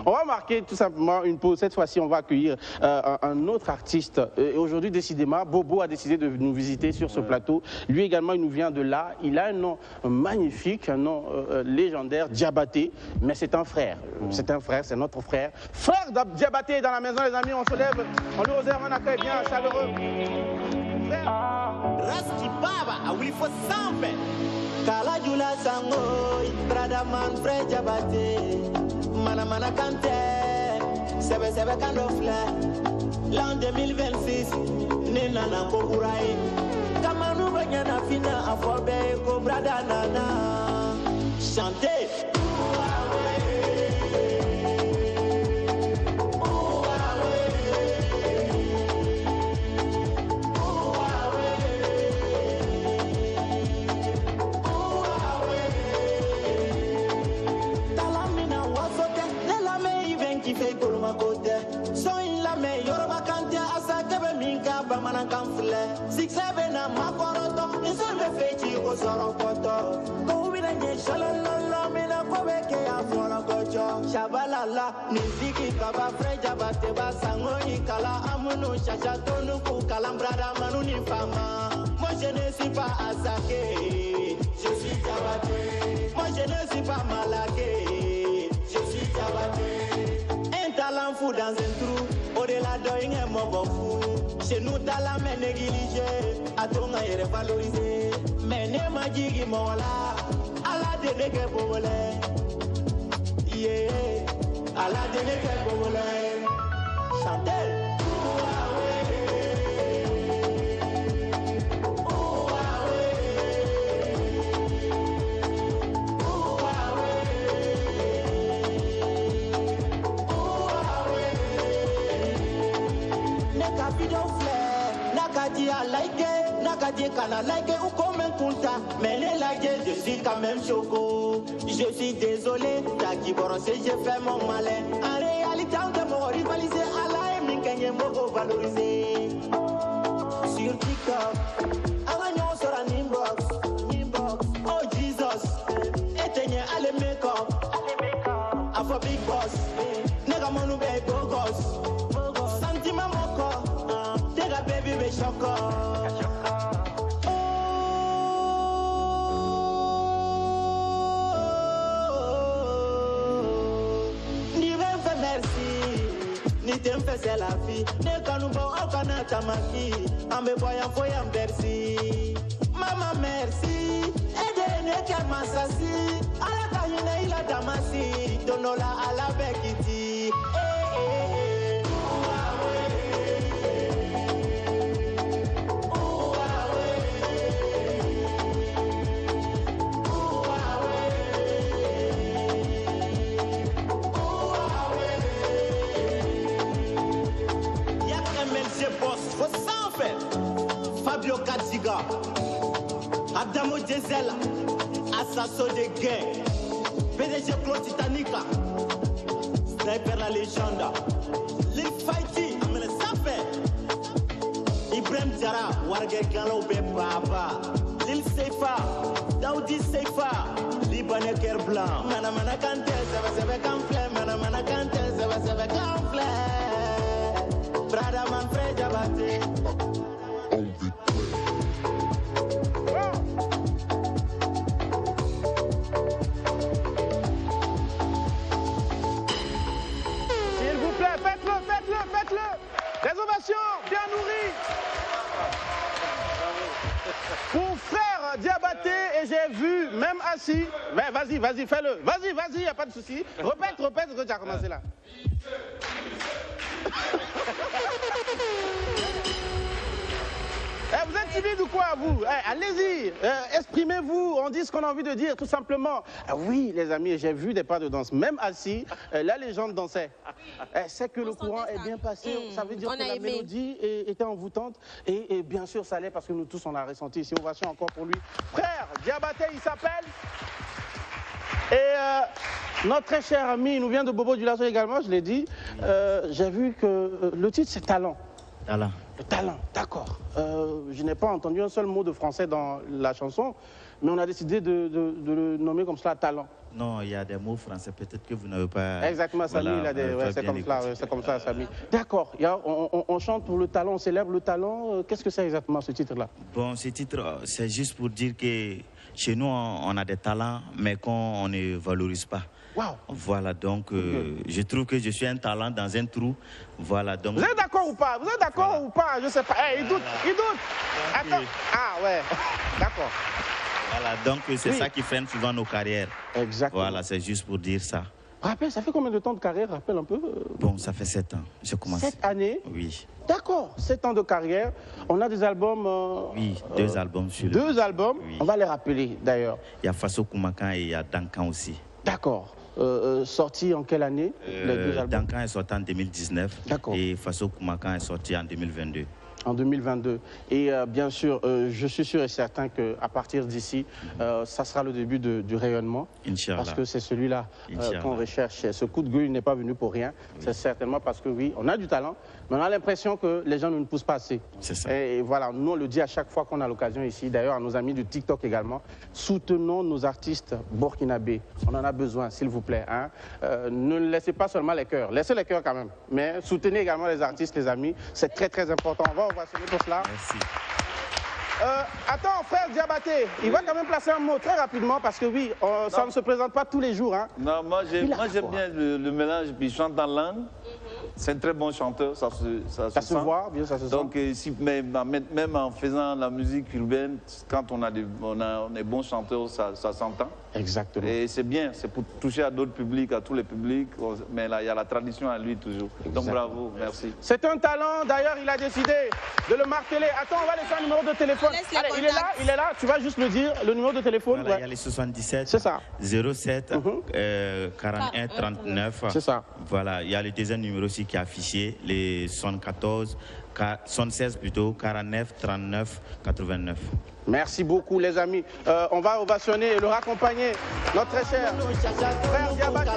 On va marquer tout simplement une pause. Cette fois-ci, on va accueillir un autre artiste. Aujourd'hui, décidément, Bobo a décidé de nous visiter sur ce plateau. Lui également, il nous vient de là. Il a un nom magnifique, un nom légendaire, Diabaté. Mais c'est un frère. C'est un frère, c'est notre frère. Frère Diabaté est dans la maison, les amis. On se lève, on lui réserve un accueil bien chaleureux. Frère. Rasti Baba, I will for sample. Kala Jula Sangoy, brother man, frère Diabaté. Mana Kante, Sebe Kandofla, l'an 2026, Nina Nakokurai, Kamanu Banyana Fina, Afobe, Kobrada Nana, chantez. Six seven a makoroto, isonde fechi ko soro koto. Ko wina nye shalala, mina ko beke a fona kocho. Shabalala, miziki kaba freja bate basangoni kala amunu shasha tonu ku kalambrada manu ni fama. Moi je ne suis pas Asaké, je suis Diabaté. Moi je ne suis pas Malaké, je suis Diabaté. Un talent fou dans un trou, au-delà d'un moment fou. Chez nous, talent mais négligé, à ton air valorisé. Mais ne m'a dit mon là, à la dénégue pour yeah, à la dénégue pour chantez. Nakadi kana like ou comme un kunta, mais les likes je suis quand même choco. Je suis désolé, Taki Borosé, j'ai fait mon malin. En réalité, on te rivaliser à la minkanye mogo valorisé. Sur TikTok, Agagnon sur un inbox, oh Jesus, éteignez allez make-up, Afro Big Boss, Negamonou Bay Bogos, Sentiment Moko, Tega Baby Be Choco. C'est la vie, ne canouba au canata maki, ambe boya foya merci. Maman merci, aide ne kema sasi, ala kayine ila damasi, donola ala bekiti. Fabio Katsiga, Adamo Jezela, Assasso de Guin, PDG Claude Titanica, Sniper la légende, Lil Fighty, Amene Safe, Ibrahim Zara, Warger Galo Be Papa, Lil Seifa, Daoudi Seifa, Libanais Cœur Blanc, Mana Kante, Sebe Kamfle, Mana Kante, Sebe Kamfle, Brada Manfred Diabaté. Bien nourri pour frère Diabaté, et j'ai vu même assis. Mais vas-y, fais-le. Vas-y, y a pas de souci. Répète ce que tu as commencé là. Vous êtes timide ou quoi, vous? Allez-y, exprimez-vous, on dit ce qu'on a envie de dire, tout simplement. Oui, les amis, j'ai vu des pas de danse, même assis, la légende dansait. C'est que le courant est bien passé, ça veut dire que la mélodie était envoûtante, et bien sûr, ça l'est parce que nous tous, on l'a ressenti ici. Ovation encore pour lui. Frère Diabaté, il s'appelle. Et notre très cher ami, il nous vient de Bobo du Lasso également, je l'ai dit. J'ai vu que le titre, c'est Talent. Talent. Le talent, d'accord. Je n'ai pas entendu un seul mot de français dans la chanson, mais on a décidé de le nommer comme cela, talent. Non, il y a des mots français, peut-être que vous n'avez pas... Exactement, Samy, voilà, c'est comme ça, c'est comme ça, Samy. D'accord, on chante pour le talent, on célèbre le talent. Qu'est-ce que c'est exactement ce titre-là? Bon, ce titre, c'est juste pour dire que chez nous, on a des talents, mais qu'on ne valorise pas. Wow. Voilà, donc je trouve que je suis un talent dans un trou. Voilà, donc... Vous êtes d'accord ou pas? Vous êtes d'accord ou pas? Je sais pas. Hey, il doute, il doute. Attends. Ah ouais, d'accord. Voilà, donc c'est ça qui freine souvent nos carrières. Exactement. Voilà, c'est juste pour dire ça. Rappelle, ça fait combien de temps de carrière? Rappelle un peu. Bon, ça fait 7 ans. J'ai commencé. 7 années? Oui. D'accord, 7 ans de carrière. On a des albums... oui, 2 albums sur... 2 albums, oui. On va les rappeler d'ailleurs. Il y a Faso Koumakan et il y a Dankan aussi. D'accord. Sorti en quelle année, les 2 albums? Dankan est sorti en 2019. D'accord. Et Faso Koumakan est sorti en 2022. En 2022. Et bien sûr, je suis sûr et certain qu'à partir d'ici, ça sera le début du rayonnement. Inch'Allah. Parce que c'est celui-là qu'on recherche. Ce coup de gueule n'est pas venu pour rien. Oui. C'est certainement parce que oui, on a du talent, mais on a l'impression que les gens ne nous poussent pas assez. C'est ça. Et voilà, nous on le dit à chaque fois qu'on a l'occasion ici, d'ailleurs à nos amis du TikTok également, soutenons nos artistes burkinabés. On en a besoin, s'il vous plaît. Hein. Ne laissez pas seulement les cœurs, laissez les cœurs quand même, mais soutenez également les artistes, les amis. C'est très très important. On va ovationner pour cela. Merci. Attends, frère Diabaté, il va quand même placer un mot très rapidement parce que oui, ça ne se présente pas tous les jours. Hein. Non, moi j'aime bien le mélange, puis il chante en langue. C'est un très bon chanteur, ça se voit, bien ça se sent. Donc, même en faisant la musique urbaine, quand on est bons chanteurs, ça s'entend. Exactement. Et c'est bien, c'est pour toucher à d'autres publics, à tous les publics, mais là, il y a la tradition à lui toujours. Exactement. Donc bravo, merci. C'est un talent, d'ailleurs, il a décidé de le marteler. Attends, on va laisser un numéro de téléphone. Allez, il est là, tu vas juste me dire le numéro de téléphone. Voilà, il y a les 77, c'est ça. 07 41 39. C'est ça. Voilà, il y a le deuxième numéro aussi qui est affiché, les 74, 76 plutôt, 49 39 89. Merci beaucoup les amis. On va ovationner et le raccompagner, notre très cher frère Diabaté.